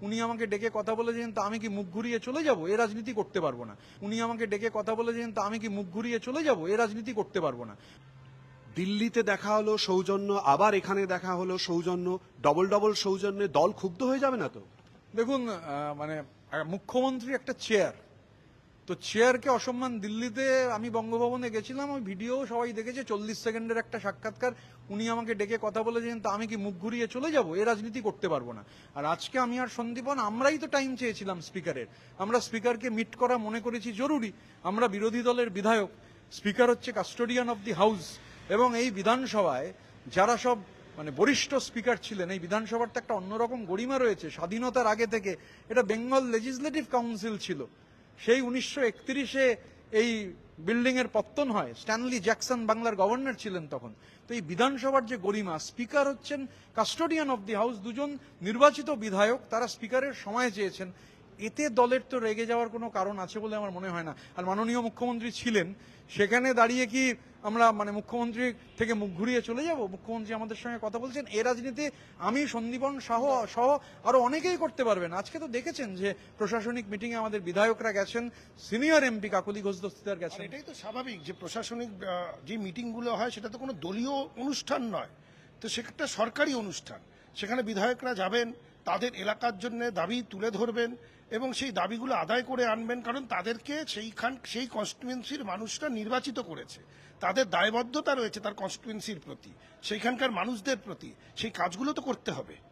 উনি আমাকে ডেকে কথা বলেছেন তো আমি কি মুখ ঘুরিয়ে চলে যাব, এ রাজনীতি করতে পারবো না। উনি আমাকে ডেকে কথা বলেছেন তো আমি কি মুখ ঘুরিয়ে চলে যাব, এ রাজনীতি করতে পারবো না। দিল্লিতে দেখা হলো সৌজন্য, আবার এখানে দেখা হলো সৌজন্য, ডবল ডবল সৌজন্যে দল ক্ষুব্ধ হয়ে যাবে না তো? দেখুন, মানে মুখ্যমন্ত্রী একটা চেয়ার, তো চেয়ারকে অসম্মান। দিল্লিতে আমি বঙ্গভবনে গেছিলাম, ওই ভিডিও সবাই দেখেছে, 40 সেকেন্ডের একটা সাক্ষাৎকার। উনি আমাকে ডেকে কথা বলেছেন তো আমি কি মুখ ঘুরিয়ে চলে যাব, এ রাজনীতি করতে পারবো না। আর আজকে আমি আর সন্দীপন আমরাই তো টাইম চেয়েছিলাম স্পিকারের। আমরা স্পিকারকে মিট করা মনে করেছি জরুরি। আমরা বিরোধী দলের বিধায়ক, স্পিকার হচ্ছে কাস্টোডিয়ান অব দি হাউস, এবং এই বিধানসভায় যারা সব মানে বরিষ্ঠ স্পিকার ছিলেন, এই বিধানসভার তো একটা অন্যরকম গরিমা রয়েছে। স্বাধীনতার আগে থেকে এটা বেঙ্গল লেজিসলেটিভ কাউন্সিল ছিল। সেই 1931-এ এই বিল্ডিং এর পত্তন হয়। স্ট্যানলি জ্যাকসন বাংলার গভর্নর ছিলেন তখন। তো এই বিধানসভার যে গরিমা, স্পিকার হচ্ছেন কাস্টোডিয়ান অব দি হাউস, দুজন নির্বাচিত বিধায়ক, তারা স্পিকারের সময় চেয়েছেন। এতে দলের তো রেগে যাওয়ার কোনো কারণ আছে বলে আমার মনে হয় না। আর মাননীয় মুখ্যমন্ত্রী ছিলেন, সেখানে দাঁড়িয়ে কি আমরা মানে মুখ্যমন্ত্রী থেকে মুখ ঘুরিয়ে চলে যাব? মুখ্যমন্ত্রী আমাদের সঙ্গে কথা বলছেন, এই রাজনীতি আমি, সন্দীপন সহ আরো অনেকেই করতে পারবেন। আজকে তো দেখেছেন যে প্রশাসনিক মিটিং এ আমাদের বিধায়করা গেছেন, সিনিয়র এমপি কাকলি ঘোষ দস্তিদার গেছেন। এটাই তো স্বাভাবিক যে প্রশাসনিক যে মিটিংগুলো হয় সেটা তো কোনো দলীয় অনুষ্ঠান নয়, তো সেটা সরকারি অনুষ্ঠান। সেখানে বিধায়করা যাবেন, তাদের এলাকার জন্য দাবি তুলে ধরবেন এবং সেই দাবিগুলো আদায় করে আনবেন, কারণ তাদেরকে সেই কনস্টিটুয়েন্সির মানুষরা নির্বাচিত করেছে। তাদের দায়বদ্ধতা রয়েছে তার কনস্টিটুয়েন্সির প্রতি, সেইখানকার মানুষদের প্রতি। সেই কাজগুলো তো করতে হবে।